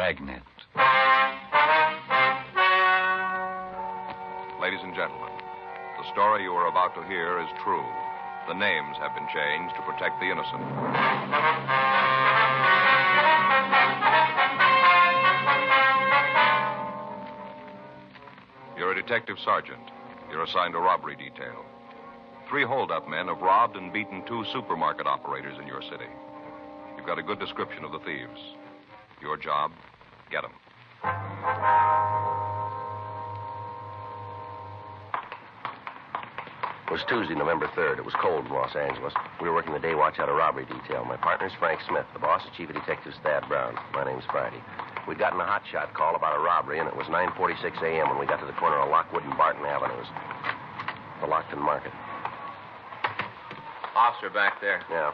Dragnet. Ladies and gentlemen, the story you are about to hear is true. The names have been changed to protect the innocent. You're a detective sergeant. You're assigned a robbery detail. 3 hold-up men have robbed and beaten 2 supermarket operators in your city. You've got a good description of the thieves. Your job, get them. It was Tuesday, November 3rd. It was cold in Los Angeles. We were working the day watch out of robbery detail. My partner's Frank Smith. The boss is Chief of Detectives Thad Brown. My name's Friday. We'd gotten a hotshot call about a robbery, and it was 9:46 a.m. when we got to the corner of Lockwood and Barton Avenues. The Lockton Market. Officer back there. Yeah.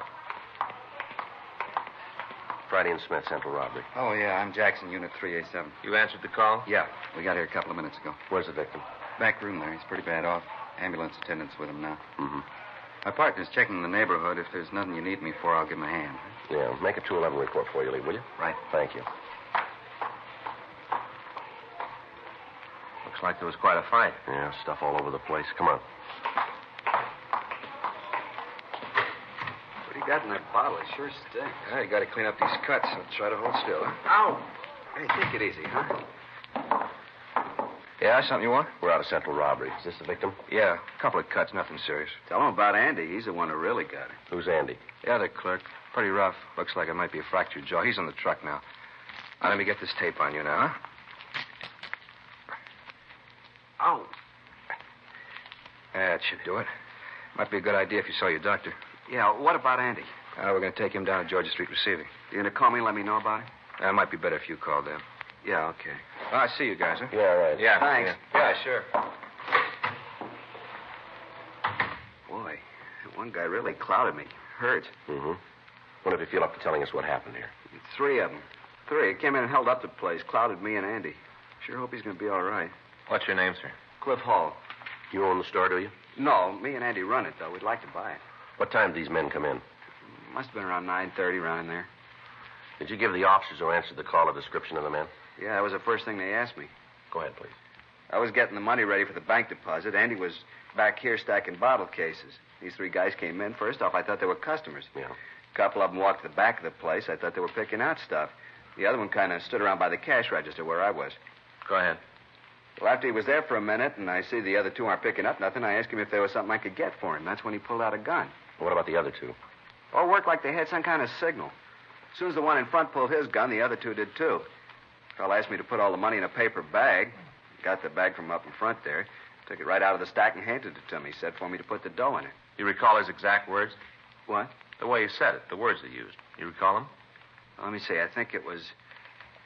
Friday and Smith, Central Robbery. Oh, yeah, I'm Jackson, Unit 387. You answered the call? Yeah, we got here a couple of minutes ago. Where's the victim? Back room there. He's pretty bad off. Ambulance attendant's with him now. Mm-hmm. My partner's checking the neighborhood. If there's nothing you need me for, I'll give him a hand. Yeah, make a 211 report for you, Lee, will you? Right. Thank you. Looks like there was quite a fight. Yeah, stuff all over the place. Come on. What do you got in that bottle? It sure stinks. Yeah, you got to clean up these cuts. So try to hold still. Ow! Hey, take it easy, huh? Yeah, something you want? We're out of Central Robbery. Is this the victim? Yeah, a couple of cuts, nothing serious. Tell him about Andy. He's the one who really got it. Who's Andy? Yeah, the clerk. Pretty rough. Looks like it might be a fractured jaw. He's on the truck now. Now, let me get this tape on you now, huh? Ow. That should do it. Might be a good idea if you saw your doctor. Yeah, what about Andy? We're going to take him down to Georgia Street Receiving. You going to call me and let me know about it? It might be better if you called them. Yeah, okay. I see you guys, huh? Yeah, right. Yeah. Thanks. Yeah, sure. Boy, that one guy really clouded me. Hurt. Mm-hmm. Wonder if you feel up to telling us what happened here. 3 of them. 3. Came in and held up the place. Clouded me and Andy. Sure hope he's going to be all right. What's your name, sir? Cliff Hall. You own the store, do you? No, me and Andy run it, though. We'd like to buy it. What time did these men come in? Must have been around 9:30, around in there. Did you give the officers who answered the call a description of the men? Yeah, that was the first thing they asked me. Go ahead, please. I was getting the money ready for the bank deposit. Andy was back here stacking bottle cases. These 3 guys came in. First off, I thought they were customers. Yeah. A couple of them walked to the back of the place. I thought they were picking out stuff. The other one kind of stood around by the cash register where I was. Go ahead. Well, after he was there for a minute and I see the other 2 aren't picking up nothing, I asked him if there was something I could get for him. That's when he pulled out a gun. What about the other 2? All worked like they had some kind of signal. As soon as the one in front pulled his gun, the other 2 did too. The fellow asked me to put all the money in a paper bag. Got the bag from up in front there. Took it right out of the stack and handed it to me. Said for me to put the dough in it. You recall his exact words? What? The way he said it, the words he used. You recall them? Let me see. I think it was,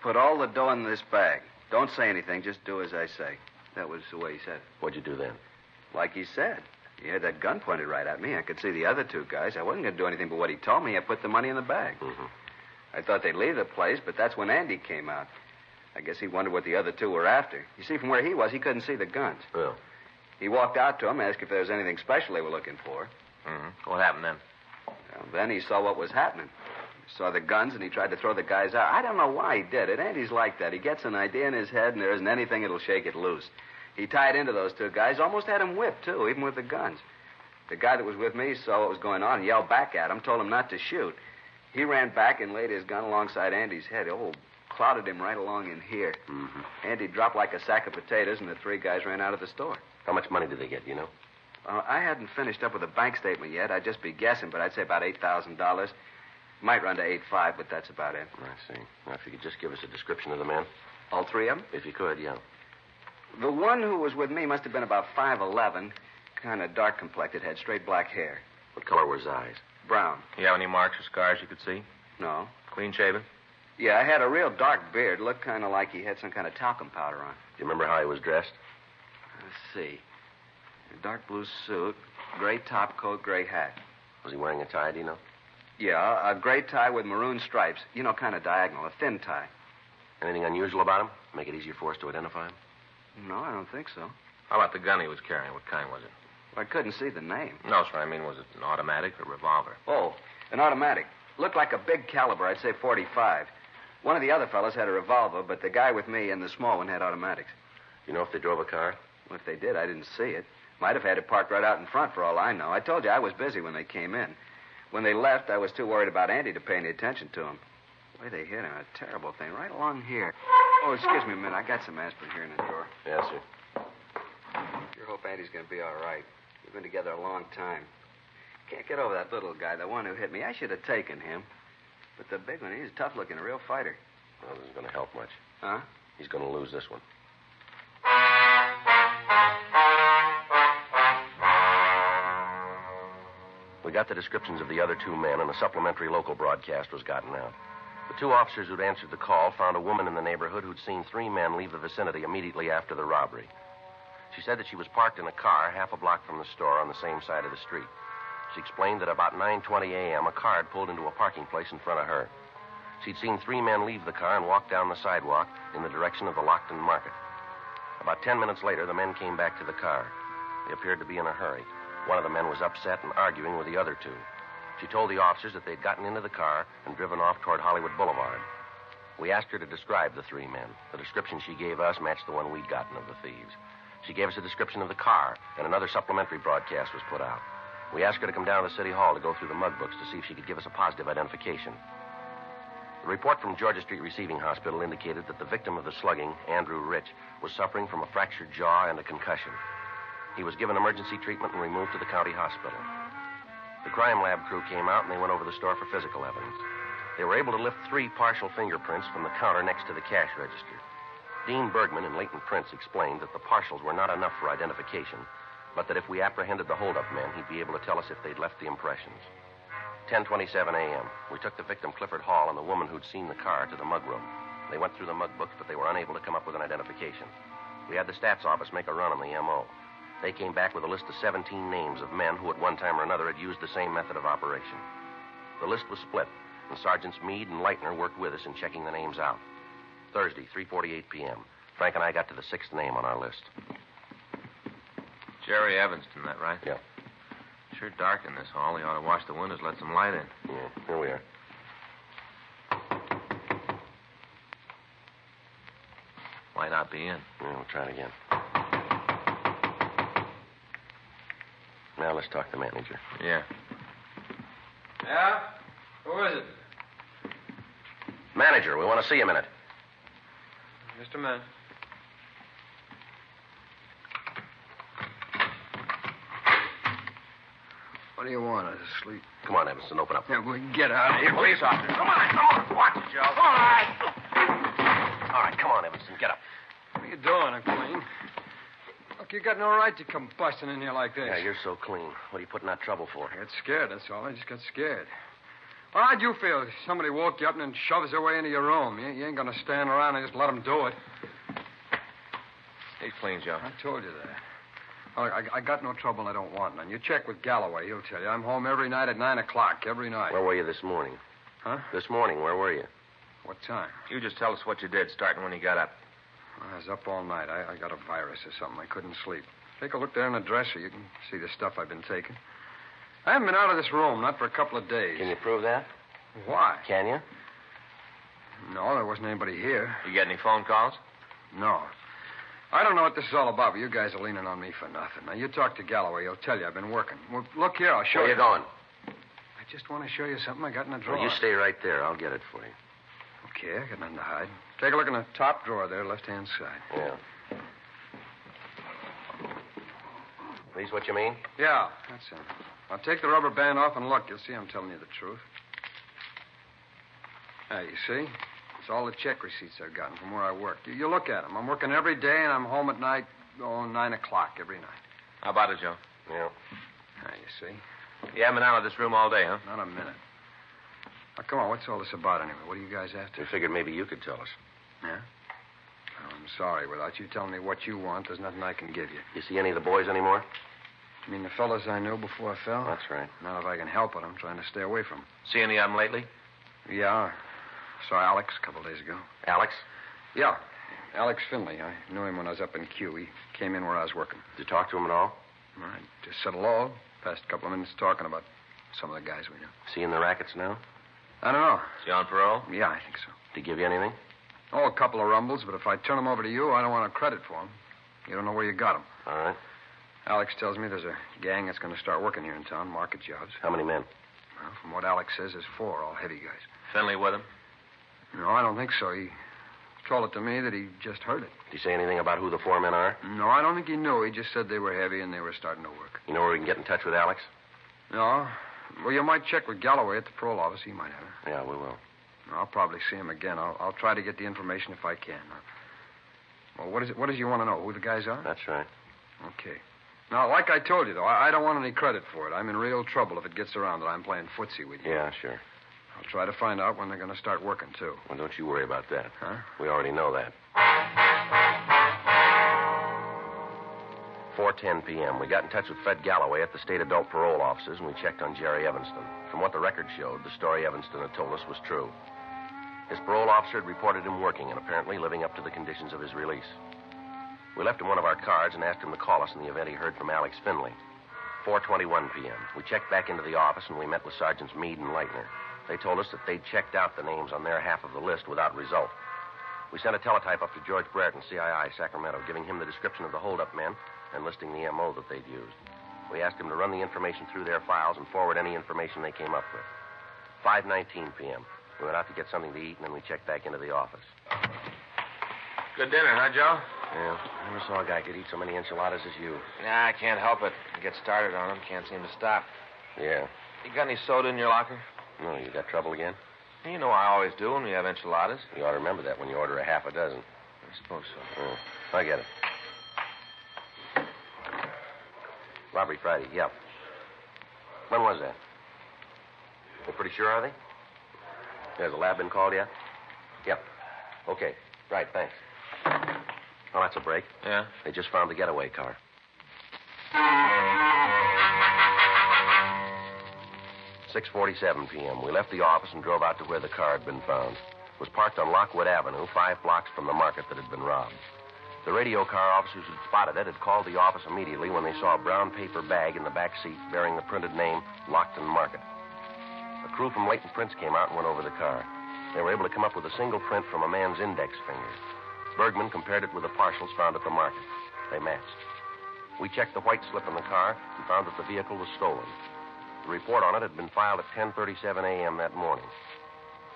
put all the dough in this bag. Don't say anything. Just do as I say. That was the way he said it. What'd you do then? Like he said. He had that gun pointed right at me. I could see the other 2 guys. I wasn't going to do anything but what he told me. I put the money in the bag. Mm-hmm. I thought they'd leave the place, but that's when Andy came out. I guess he wondered what the other 2 were after. You see, from where he was, he couldn't see the guns. Well. He walked out to him, asked if there was anything special they were looking for. Mm-hmm. What happened then? Well, then he saw what was happening. He saw the guns, and he tried to throw the guys out. I don't know why he did it. Andy's like that. He gets an idea in his head, and there isn't anything that'll shake it loose. He tied into those 2 guys, almost had them whipped, too, even with the guns. The guy that was with me saw what was going on and yelled back at him, told him not to shoot. He ran back and laid his gun alongside Andy's head. Oh, clouded him right along in here. Mm-hmm. Andy dropped like a sack of potatoes, and the 3 guys ran out of the store. How much money did they get, you know? I hadn't finished up with a bank statement yet. I'd just be guessing, but I'd say about $8,000. Might run to 8.5, but that's about it. I see. Now, if you could just give us a description of the men. All 3 of them? If you could, yeah. The one who was with me must have been about 5'11", kind of dark-complected, had straight black hair. What color were his eyes? Brown. You have any marks or scars you could see? No. Clean shaven? Yeah, I had a real dark beard. Looked kind of like he had some kind of talcum powder on. Do you remember how he was dressed? Let's see. A dark blue suit, gray top coat, gray hat. Was he wearing a tie, do you know? Yeah, a gray tie with maroon stripes. You know, kind of diagonal, a thin tie. Anything unusual about him? Make it easier for us to identify him? No, I don't think so. How about the gun he was carrying? What kind was it? Well, I couldn't see the name. No, sir. I mean, was it an automatic or revolver? Oh, an automatic. Looked like a big caliber. I'd say .45. One of the other fellas had a revolver, but the guy with me and the small one had automatics. You know if they drove a car? Well, if they did, I didn't see it. Might have had it parked right out in front for all I know. I told you I was busy when they came in. When they left, I was too worried about Andy to pay any attention to him. The way they hit him, a terrible thing, right along here. Oh, excuse me a minute. I got some aspirin here in the drawer. Yes, sir. Sure hope Andy's going to be all right. We've been together a long time. Can't get over that little guy, the one who hit me. I should have taken him. But the big one, he's tough looking, a real fighter. Well, this isn't going to help much. Huh? He's going to lose this one. We got the descriptions of the other two men, and a supplementary local broadcast was gotten out. The two officers who'd answered the call found a woman in the neighborhood who'd seen three men leave the vicinity immediately after the robbery. She said that she was parked in a car half a block from the store on the same side of the street. She explained that about 9:20 a.m., a car had pulled into a parking place in front of her. She'd seen three men leave the car and walk down the sidewalk in the direction of the Lockton Market. About 10 minutes later, the men came back to the car. They appeared to be in a hurry. One of the men was upset and arguing with the other two. She told the officers that they'd gotten into the car and driven off toward Hollywood Boulevard. We asked her to describe the three men. The description she gave us matched the one we'd gotten of the thieves. She gave us a description of the car, and another supplementary broadcast was put out. We asked her to come down to the city hall to go through the mug books to see if she could give us a positive identification. The report from Georgia Street Receiving Hospital indicated that the victim of the slugging, Andrew Rich, was suffering from a fractured jaw and a concussion. He was given emergency treatment and removed to the county hospital. The crime lab crew came out and they went over the store for physical evidence. They were able to lift 3 partial fingerprints from the counter next to the cash register. Dean Bergman and Leighton Prince explained that the partials were not enough for identification, but that if we apprehended the holdup men, he'd be able to tell us if they'd left the impressions. 10:27 a.m. We took the victim, Clifford Hall, and the woman who'd seen the car to the mug room. They went through the mug books, but they were unable to come up with an identification. We had the stats office make a run on the M.O. They came back with a list of 17 names of men who at one time or another had used the same method of operation. The list was split, and Sergeants Meade and Leitner worked with us in checking the names out. Thursday, 3:48 p.m. Frank and I got to the 6th name on our list. Jerry Evanston, that right? Yeah. Sure dark in this hall. He ought to wash the windows, let some light in. Yeah, here we are. Might not be in. Yeah, we'll try it again. Now let's talk to the manager. Yeah. Yeah? Who is it? Manager, we want to see you a minute. Just a minute. What do you want? Us asleep? Come on, Evanston, open up. Yeah, we get out of here. Police officer, come on. Watch it, Joe. All right, come on, Evanston, get up. What are you doing? I'm clean. Look, you got no right to come busting in here like this. Yeah, you're so clean. What are you putting that trouble for? I got scared, that's all. I just got scared. Well, how'd you feel? Somebody woke you up and then shoves their way into your room. You ain't going to stand around and just let them do it. He's clean, Joe. I told you that. Look, I got no trouble and I don't want none. You check with Galloway, he'll tell you. I'm home every night at 9 o'clock, every night. Where were you this morning? Huh? This morning, where were you? What time? You just tell us what you did, starting when you got up. I was up all night. I got a virus or something. I couldn't sleep. Take a look there in the dresser. You can see the stuff I've been taking. I haven't been out of this room, not for a couple of days. Can you prove that? Why? Can you? No, there wasn't anybody here. You get any phone calls? No. I don't know what this is all about, but you guys are leaning on me for nothing. Now, you talk to Galloway. He'll tell you I've been working. Well, look here, I'll show Where you. you going? I just want to show you something I got in the drawer. Well, you stay right there. I'll get it for you. Okay, I got nothing to hide. Take a look in the top drawer there, left-hand side. Yeah. These what you mean? Yeah, that's it. I'll take the rubber band off and look. You'll see I'm telling you the truth. There, you see? It's all the check receipts I've gotten from where I work. You look at them. I'm working every day, and I'm home at night, 9 o'clock every night. How about it, Joe? Yeah. There, you see? You haven't been out of this room all day, huh? Not a minute. Now, come on, what's all this about anyway? What are you guys after? We figured maybe you could tell us. Yeah? Oh, I'm sorry. Without you telling me what you want, there's nothing I can give you. You see any of the boys anymore? You mean the fellas I knew before I fell? That's right. Not if I can help it. I'm trying to stay away from them. See any of them lately? Yeah. Saw Alex a couple of days ago. Alex? Yeah. Alex Finley. I knew him when I was up in Q. He came in where I was working. Did you talk to him at all? I just said hello. Passed a couple of minutes talking about some of the guys we knew. See in the rackets now? I don't know. Is he on parole? Yeah, I think so. Did he give you anything? Oh, a couple of rumbles, but if I turn them over to you, I don't want a credit for them. You don't know where you got them. All right. Alex tells me there's a gang that's going to start working here in town, market jobs. How many men? Well, from what Alex says, there's 4, all heavy guys. Finley with him? No, I don't think so. He told it to me that he just heard it. Did he say anything about who the 4 men are? No, I don't think he knew. He just said they were heavy and they were starting to work. You know where we can get in touch with Alex? No. Well, you might check with Galloway at the parole office. He might have it. Yeah, we will. I'll probably see him again. I'll try to get the information if I can. Well, what is it you want to know? Who the guys are? That's right. Okay. Now, like I told you, though, I don't want any credit for it. I'm in real trouble if it gets around that I'm playing footsie with you. Yeah, sure. I'll try to find out when they're going to start working, too. Well, don't you worry about that. Huh? We already know that. 4:10 p.m. We got in touch with Fred Galloway at the state adult parole offices, and we checked on Jerry Evanston. From what the record showed, the story Evanston had told us was true. His parole officer had reported him working and apparently living up to the conditions of his release. We left him one of our cards and asked him to call us in the event he heard from Alex Finley. 4:21 p.m. We checked back into the office, and we met with Sergeants Meade and Leitner. They told us that they'd checked out the names on their half of the list without result. We sent a teletype up to George Brereton, CII, Sacramento, giving him the description of the holdup men and listing the M.O. that they'd used. We asked him to run the information through their files and forward any information they came up with. 5:19 p.m. We went out to get something to eat, and then we checked back into the office. Good dinner, huh, Joe? Yeah, I never saw a guy could eat so many enchiladas as you. Nah, I can't help it. I get started on them, can't seem to stop. Yeah. You got any soda in your locker? No, you got trouble again? You know I always do when we have enchiladas. You ought to remember that when you order a half a dozen. I suppose so. Oh, I get it. Robbery Friday, yep. When was that? They're pretty sure, are they? Has the lab been called yet? Yep. Okay. Right, thanks. Oh, that's a break. Yeah? They just found the getaway car. 6:47 p.m. We left the office and drove out to where the car had been found. It was parked on Lockwood Avenue, 5 blocks from the market that had been robbed. The radio car officers who'd spotted it had called the office immediately when they saw a brown paper bag in the back seat bearing the printed name, Lockton Market. A crew from Leighton Prince came out and went over the car. They were able to come up with a single print from a man's index finger. Bergman compared it with the partials found at the market. They matched. We checked the white slip in the car and found that the vehicle was stolen. The report on it had been filed at 10:37 a.m. that morning.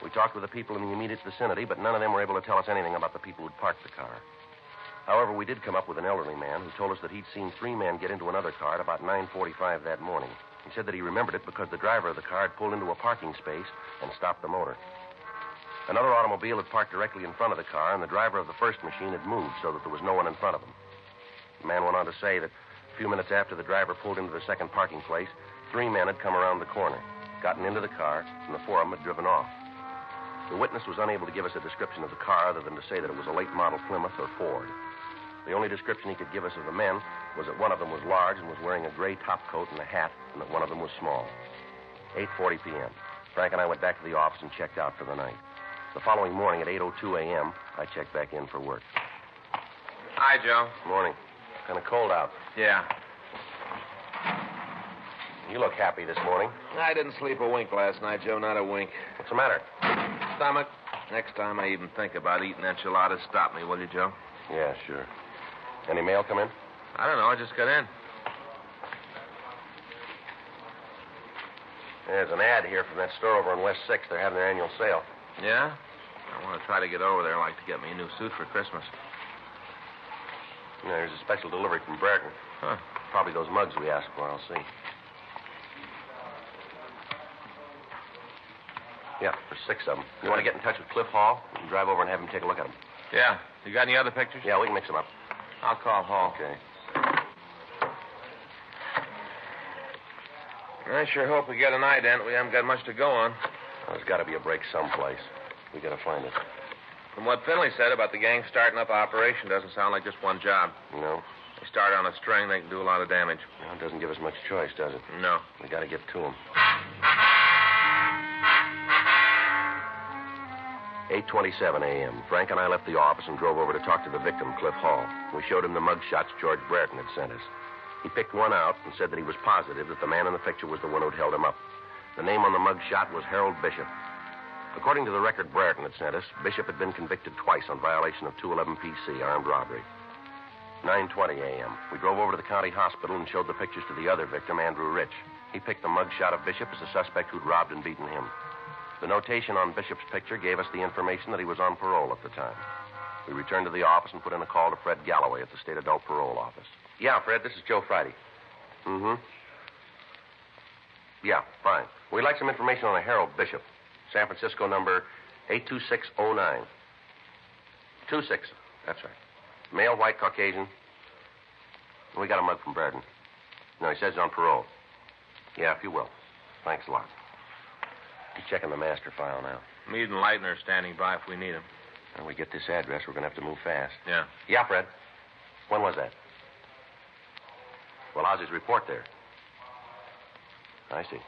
We talked with the people in the immediate vicinity, but none of them were able to tell us anything about the people who'd parked the car. However, we did come up with an elderly man who told us that he'd seen 3 men get into another car at about 9:45 that morning. He said that he remembered it because the driver of the car had pulled into a parking space and stopped the motor. Another automobile had parked directly in front of the car, and the driver of the first machine had moved so that there was no one in front of him. The man went on to say that a few minutes after the driver pulled into the second parking place, 3 men had come around the corner, gotten into the car, and the 4 of them had driven off. The witness was unable to give us a description of the car other than to say that it was a late model Plymouth or Ford. The only description he could give us of the men was that one of them was large and was wearing a gray topcoat and a hat, and that one of them was small. 8:40 p.m. Frank and I went back to the office and checked out for the night. The following morning at 8:02 a.m., I checked back in for work. Hi, Joe. Morning. Kind of cold out. Yeah. You look happy this morning. I didn't sleep a wink last night, Joe, not a wink. What's the matter? Stomach. Next time I even think about eating enchiladas, stop me, will you, Joe? Yeah, sure. Any mail come in? I don't know. I just got in. There's an ad here from that store over on West 6th. They're having their annual sale. Yeah? I want to try to get over there. I'd like to get me a new suit for Christmas. There's a special delivery from Brereton. Huh. Probably those mugs we asked for. I'll see. Yeah, there's 6 of them. You want to get in touch with Cliff Hall? You can drive over and have him take a look at them. Yeah. You got any other pictures? Yeah, we can mix them up. I'll call Hall. Okay. I sure hope we get an ident. We haven't got much to go on. Well, there's got to be a break someplace. We got to find it. From what Finley said about the gang starting up an operation, doesn't sound like just one job. No? They start on a string, they can do a lot of damage. No, it doesn't give us much choice, does it? No. We got to get to them. 8:27 a.m. Frank and I left the office and drove over to talk to the victim, Cliff Hall. We showed him the mug shots George Brereton had sent us. He picked one out and said that he was positive that the man in the picture was the one who'd held him up. The name on the mug shot was Harold Bishop. According to the record Dragnet had sent us, Bishop had been convicted twice on violation of 211 PC, armed robbery. 9:20 a.m. We drove over to the county hospital and showed the pictures to the other victim, Andrew Rich. He picked the mugshot of Bishop as the suspect who'd robbed and beaten him. The notation on Bishop's picture gave us the information that he was on parole at the time. We returned to the office and put in a call to Fred Galloway at the State Adult Parole Office. Yeah, Fred, this is Joe Friday. Mm-hmm. Yeah, fine. We'd like some information on a Harold Bishop. San Francisco number 82609. 26, that's right. Male, white, Caucasian. We got a mug from Braden. No, he says he's on parole. Yeah, if you will. Thanks a lot. He's checking the master file now. Meade and Leitner are standing by if we need them. When we get this address, we're going to have to move fast. Yeah. Yeah, Fred. When was that? Well, how's his report there? I see.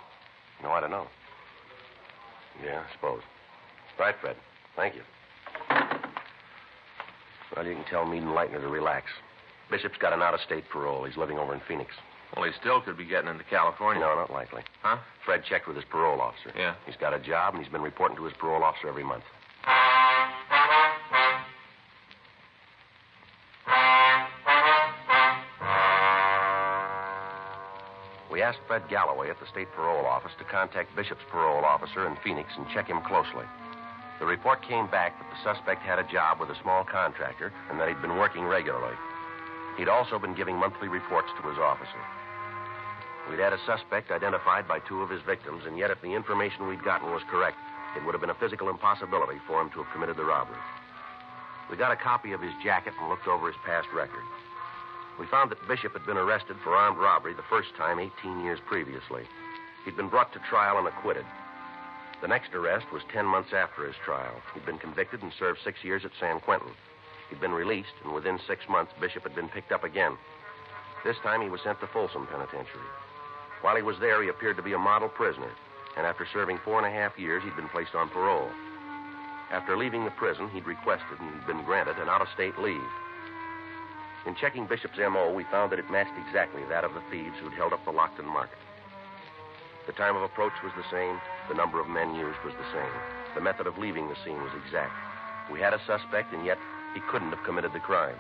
No, I don't know. Yeah, I suppose. Right, Fred. Thank you. Well, you can tell Meade and Leitner to relax. Bishop's got an out-of-state parole. He's living over in Phoenix. Well, he still could be getting into California. No, not likely. Huh? Fred checked with his parole officer. Yeah. He's got a job, and he's been reporting to his parole officer every month. We asked Fred Galloway at the state parole office to contact Bishop's parole officer in Phoenix and check him closely. The report came back that the suspect had a job with a small contractor and that he'd been working regularly. He'd also been giving monthly reports to his officer. We'd had a suspect identified by two of his victims, and yet if the information we'd gotten was correct, it would have been a physical impossibility for him to have committed the robbery. We got a copy of his jacket and looked over his past record. We found that Bishop had been arrested for armed robbery the first time 18 years previously. He'd been brought to trial and acquitted. The next arrest was 10 months after his trial. He'd been convicted and served 6 years at San Quentin. He'd been released, and within 6 months, Bishop had been picked up again. This time, he was sent to Folsom Penitentiary. While he was there, he appeared to be a model prisoner, and after serving 4.5 years, he'd been placed on parole. After leaving the prison, he'd requested and he'd been granted an out-of-state leave. In checking Bishop's M.O., we found that it matched exactly that of the thieves who'd held up the Lockton Market. The time of approach was the same. The number of men used was the same. The method of leaving the scene was exact. We had a suspect, and yet he couldn't have committed the crime.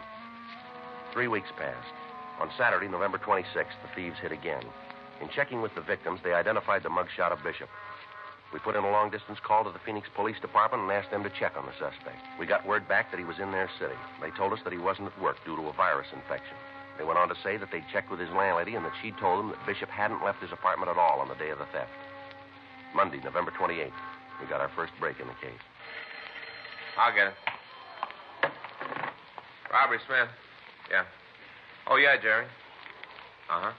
3 weeks passed. On Saturday, November 26th, the thieves hit again. In checking with the victims, they identified the mugshot of Bishop. We put in a long-distance call to the Phoenix Police Department and asked them to check on the suspect. We got word back that he was in their city. They told us that he wasn't at work due to a virus infection. They went on to say that they'd checked with his landlady and that she'd told them that Bishop hadn't left his apartment at all on the day of the theft. Monday, November 28th, we got our first break in the case. I'll get it. Robbery, Smith. Yeah. Oh, yeah, Jerry. Uh-huh.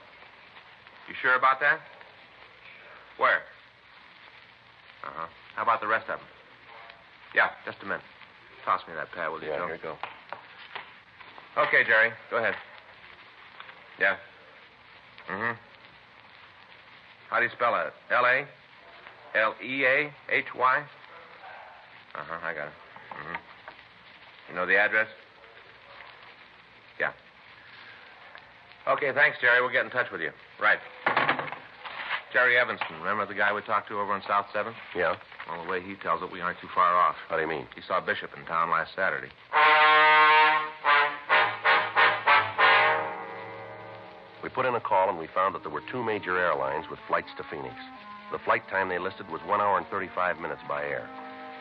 You sure about that? Where? Uh-huh. How about the rest of them? Yeah, just a minute. Toss me that pad, will you, Yeah, Joe? here you go. Okay, Jerry. Go ahead. Yeah. Mm-hmm. How do you spell it? L-A? L-E-A-H-Y? Uh-huh, I got it. Mm-hmm. You know the address? Yeah. Okay, thanks, Jerry. We'll get in touch with you. Right. Jerry Evanston, remember the guy we talked to over on South 7th? Yeah? Well, the way he tells it, we aren't too far off. How do you mean? He saw Bishop in town last Saturday. We put in a call, and we found that there were two major airlines with flights to Phoenix. The flight time they listed was 1 hour and 35 minutes by air.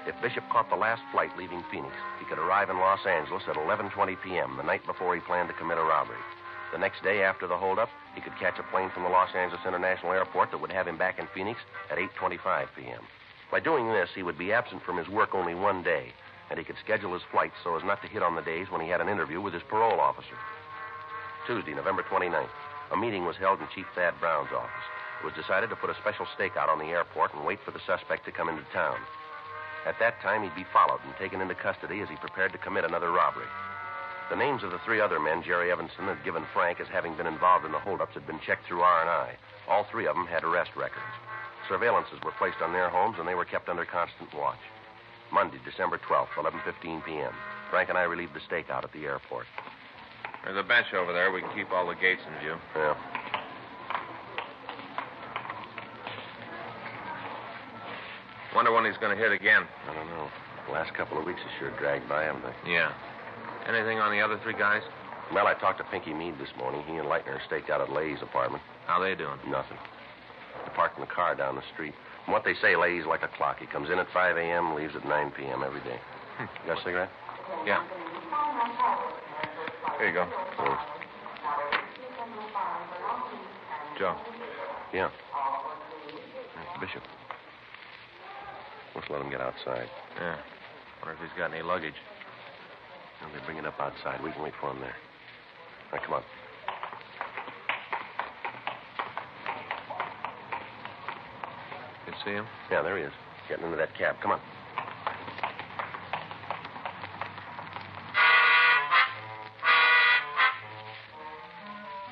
If Bishop caught the last flight leaving Phoenix, he could arrive in Los Angeles at 11:20 p.m., the night before he planned to commit a robbery. The next day after the holdup, he could catch a plane from the Los Angeles International Airport that would have him back in Phoenix at 8:25 p.m. By doing this, he would be absent from his work only 1 day, and he could schedule his flights so as not to hit on the days when he had an interview with his parole officer. Tuesday, November 29th, a meeting was held in Chief Thad Brown's office. It was decided to put a special stakeout on the airport and wait for the suspect to come into town. At that time, he'd be followed and taken into custody as he prepared to commit another robbery. The names of the 3 other men Jerry Evanston had given Frank as having been involved in the holdups had been checked through R&I. All 3 of them had arrest records. Surveillances were placed on their homes, and they were kept under constant watch. Monday, December 12th, 11:15 p.m. Frank and I relieved the stakeout at the airport. There's a bench over there. We can keep all the gates in view. Yeah. Wonder when he's going to hit again. I don't know. The last couple of weeks has sure dragged by, haven't they? Yeah. Anything on the other three guys? Well, I talked to Pinky Mead this morning. He and Leitner are staked out at Lay's apartment. How they doing? Nothing. They're parking the car down the street. From what they say, Lay's like a clock. He comes in at 5 a.m., leaves at 9 p.m. every day. You got a cigarette? Yeah. Here you go. Thanks. Joe. Yeah. Bishop. Let's let him get outside. Yeah. Wonder if he's got any luggage. Well, they bring it up outside. We can wait for him there. All right, come on. You see him? Yeah, there he is. Getting into that cab. Come on.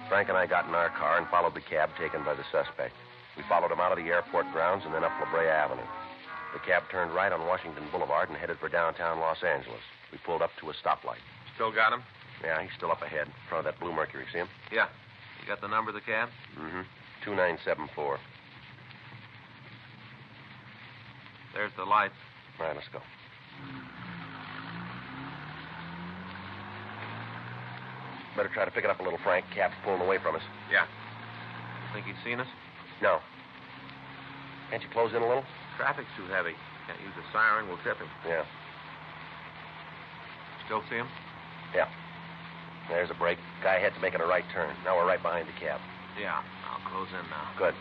Frank and I got in our car and followed the cab taken by the suspect. We followed him out of the airport grounds and then up La Brea Avenue. The cab turned right on Washington Boulevard and headed for downtown Los Angeles. We pulled up to a stoplight. Still got him? Yeah, he's still up ahead, in front of that blue Mercury. See him? Yeah. You got the number of the cab? Mm-hmm. 2974. There's the light. All right, let's go. Better try to pick it up a little, Frank. Cab's pulling away from us. Yeah. You think he's seen us? No. Can't you close in a little? Traffic's too heavy. Can't use a siren. We'll tip him. Yeah. Still see him? Yeah. There's a break. Guy ahead's making a right turn. Now we're right behind the cab. Yeah. I'll close in now. Good.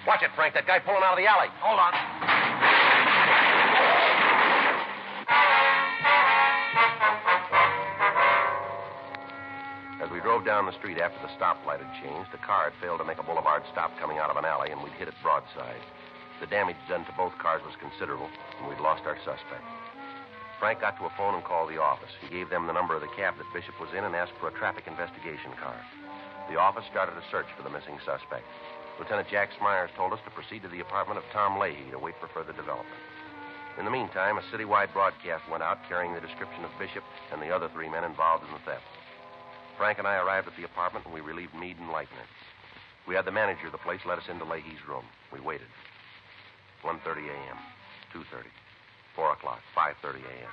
Watch it, Frank. That guy pulling out of the alley. Hold on. As we drove down the street after the stoplight had changed, the car had failed to make a boulevard stop coming out of an alley, and we'd hit it broadside. The damage done to both cars was considerable, and we'd lost our suspect. Frank got to a phone and called the office. He gave them the number of the cab that Bishop was in and asked for a traffic investigation car. The office started a search for the missing suspect. Lieutenant Jack Smyers told us to proceed to the apartment of Tom Leahy to wait for further development. In the meantime, a citywide broadcast went out carrying the description of Bishop and the other three men involved in the theft. Frank and I arrived at the apartment, and we relieved Meade and Leitner. We had the manager of the place let us into Leahy's room. We waited. 1:30 a.m., 2:30, 4 o'clock, 5:30 a.m.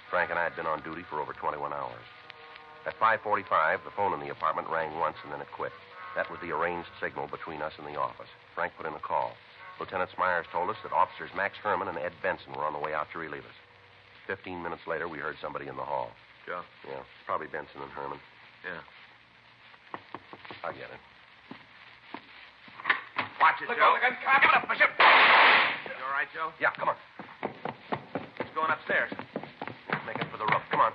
Frank and I had been on duty for over 21 hours. At 5:45, the phone in the apartment rang once, and then it quit. That was the arranged signal between us and the office. Frank put in a call. Lieutenant Smyers told us that officers Max Herman and Ed Benson were on the way out to relieve us. 15 minutes later, we heard somebody in the hall. Joe? Yeah, probably Benson and Herman. Yeah. I'll get it. Watch it, Joe. Give it up, Bishop. You all right, Joe? Yeah, come on. He's going upstairs. Let's make it for the roof. Come on.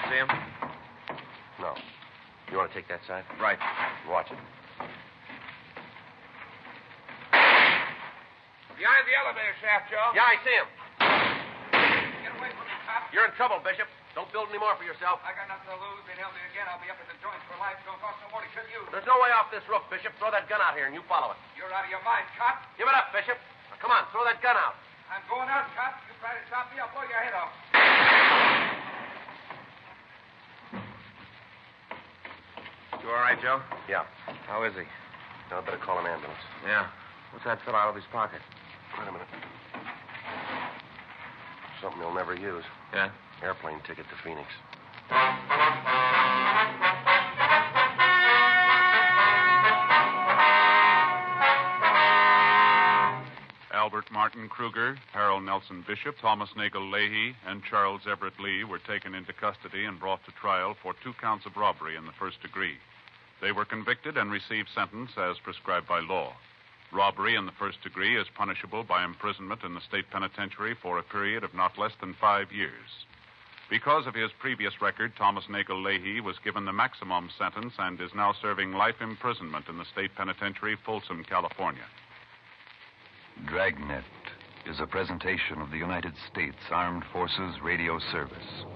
See him? No. You want to take that side? Right. Watch it. Behind the elevator shaft, Joe. Yeah, I see him. Get away from me, cop. You're in trouble, Bishop. Don't build any more for yourself. I got nothing to lose. They'd help me again. I'll be up at the joints for life. Don't cost no more to kill you. There's no way off this roof, Bishop. Throw that gun out here and you follow it. You're out of your mind, cop. Give it up, Bishop. Now, come on, throw that gun out. I'm going out, cop. You try to stop me, I'll blow your head off. You all right, Joe? Yeah. How is he? Now, I better call an ambulance. Yeah. What's that fill out of his pocket? Wait a minute. Something he'll never use. Yeah? Airplane ticket to Phoenix. Albert Martin Kruger, Harold Nelson Bishop, Thomas Nagel Leahy, and Charles Everett Lee were taken into custody and brought to trial for 2 counts of robbery in the first degree. They were convicted and received sentence as prescribed by law. Robbery in the first degree is punishable by imprisonment in the state penitentiary for a period of not less than 5 years. Because of his previous record, Thomas Nagel Leahy was given the maximum sentence and is now serving life imprisonment in the state penitentiary, Folsom, California. Dragnet is a presentation of the United States Armed Forces Radio Service.